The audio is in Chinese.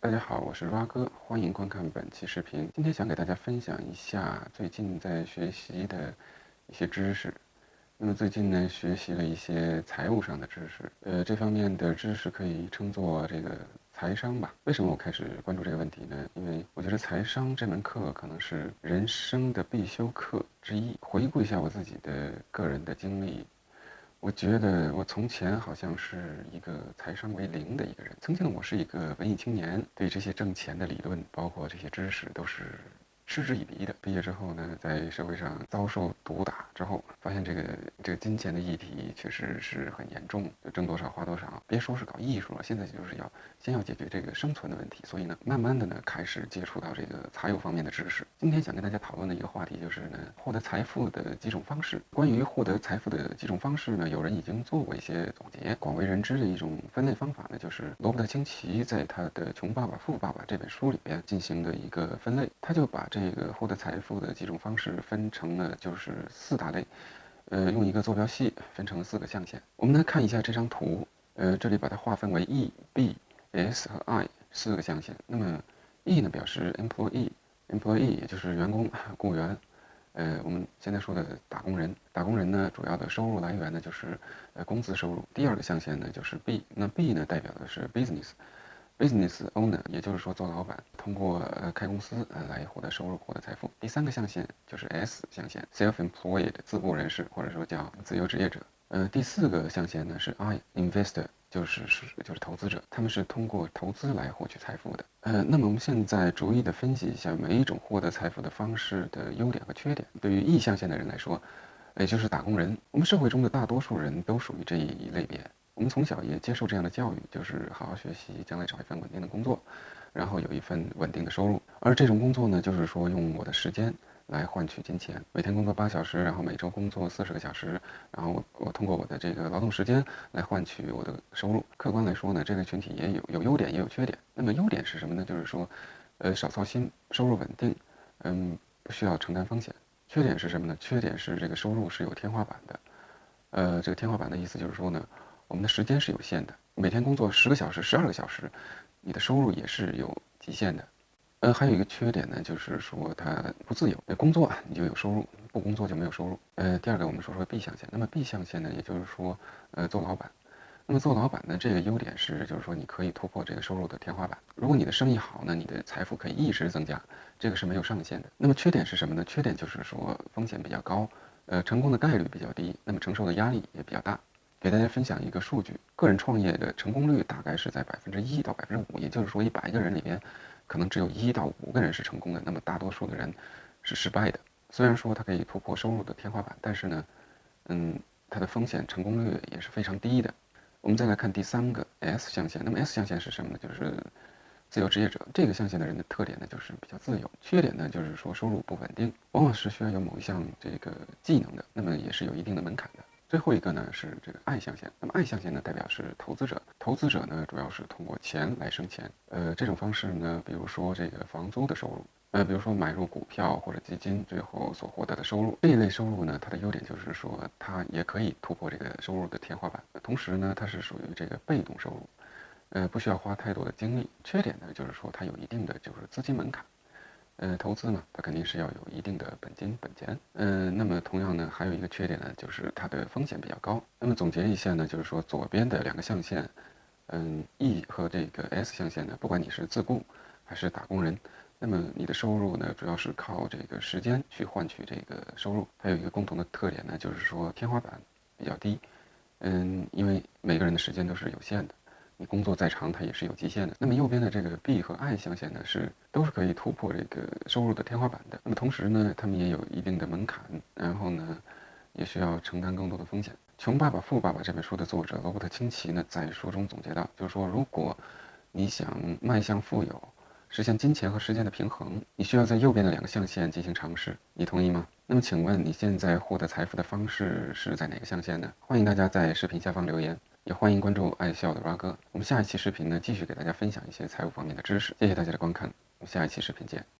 大家好，我是 Ra 哥，欢迎观看本期视频。今天想给大家分享一下最近在学习的一些知识。那么最近呢，学习了一些财务上的知识，这方面的知识可以称作这个财商吧。为什么我开始关注这个问题呢？因为我觉得财商这门课可能是人生的必修课之一。回顾一下我自己的个人的经历，我觉得我从前好像是一个财商为零的一个人。曾经的我是一个文艺青年，对这些挣钱的理论，包括这些知识，都是嗤之以鼻的。毕业之后呢，在社会上遭受毒打之后，发现这个金钱的议题确实是很严重，就挣多少花多少。别说是搞艺术了，现在就是先要解决这个生存的问题。所以呢，慢慢的呢，开始接触到这个财务方面的知识。今天想跟大家讨论的一个话题就是呢，获得财富的几种方式。关于获得财富的几种方式呢，有人已经做过一些总结。广为人知的一种分类方法呢，就是罗伯特清崎在他的《穷爸爸富爸爸》这本书里边进行的一个分类。他就把这个获得财富的几种方式分成了就是4大类，用一个坐标系分成了4个象限。我们来看一下这张图，这里把它划分为 E、B、S 和 I 4个象限。那么 E 呢表示 employee，也就是员工、雇员。我们现在说的打工人，打工人呢主要的收入来源呢就是工资收入。第2个象限呢就是 B， 那 B 呢代表的是 business owner， 也就是说做老板，通过开公司来获得收入、获得财富。第3个象限就是 S 象限 ，self-employed 自雇人士或者说叫自由职业者。第4个象限呢是 I investor， 就是投资者，他们是通过投资来获取财富的。那么我们现在逐一的分析一下每一种获得财富的方式的优点和缺点。对于 E 象限的人来说，也就是打工人，我们社会中的大多数人都属于这一类别。我们从小也接受这样的教育，就是好好学习，将来找一份稳定的工作，然后有一份稳定的收入。而这种工作呢，就是说用我的时间来换取金钱，每天工作8小时，然后每周工作40个小时，然后我通过我的这个劳动时间来换取我的收入。客观来说呢，这个群体也有优点，也有缺点。那么优点是什么呢？就是说，少操心，收入稳定，不需要承担风险。缺点是什么呢？缺点是这个收入是有天花板的。这个天花板的意思就是说呢，我们的时间是有限的，每天工作10个小时、12个小时，你的收入也是有极限的。还有一个缺点呢，就是说它不自由。工作你就有收入，不工作就没有收入。第2个我们说 B 象限，那么 B 象限呢，也就是说，做老板。那么做老板呢，这个优点是，就是说你可以突破这个收入的天花板。如果你的生意好呢，你的财富可以一直增加，这个是没有上限的。那么缺点是什么呢？缺点就是说风险比较高，成功的概率比较低，那么承受的压力也比较大。给大家分享一个数据，个人创业的成功率大概是在1%到5%，也就是说100个人里边，可能只有1到5个人是成功的，那么大多数的人是失败的。虽然说它可以突破收入的天花板，但是呢，它的风险成功率也是非常低的。我们再来看第3个 S 象限，那么 S 象限是什么呢？就是自由职业者。这个象限的人的特点呢，就是比较自由，缺点呢就是说收入不稳定，往往是需要有某一项这个技能的，那么也是有一定的门槛的。最后一个呢是这个 I 象限，那么 I 象限呢代表是投资者，投资者呢主要是通过钱来生钱，这种方式呢，比如说这个房租的收入。比如说买入股票或者基金，最后所获得的收入，这一类收入呢，它的优点就是说，它也可以突破这个收入的天花板，同时呢，它是属于这个被动收入，不需要花太多的精力。缺点呢，就是说它有一定的就是资金门槛，投资呢，它肯定是要有一定的本金本钱，那么同样呢，还有一个缺点呢，就是它的风险比较高。那么总结一下呢，就是说左边的2个象限，E 和这个 S 象限呢，不管你是自雇还是打工人，那么你的收入呢，主要是靠这个时间去换取这个收入。还有一个共同的特点呢，就是说天花板比较低。因为每个人的时间都是有限的，你工作再长，它也是有极限的。那么右边的这个 B 和 I 象限呢，都是可以突破这个收入的天花板的。那么同时呢，他们也有一定的门槛，然后呢，也需要承担更多的风险。《穷爸爸富爸爸》这本书的作者罗伯特清崎呢，在书中总结到，就是说，如果你想迈向富有，实现金钱和时间的平衡，你需要在右边的2个象限进行尝试，你同意吗？那么请问你现在获得财富的方式是在哪个象限呢？欢迎大家在视频下方留言，也欢迎关注爱笑的 Ra 哥。我们下一期视频呢，继续给大家分享一些财务方面的知识。谢谢大家的观看，我们下一期视频见。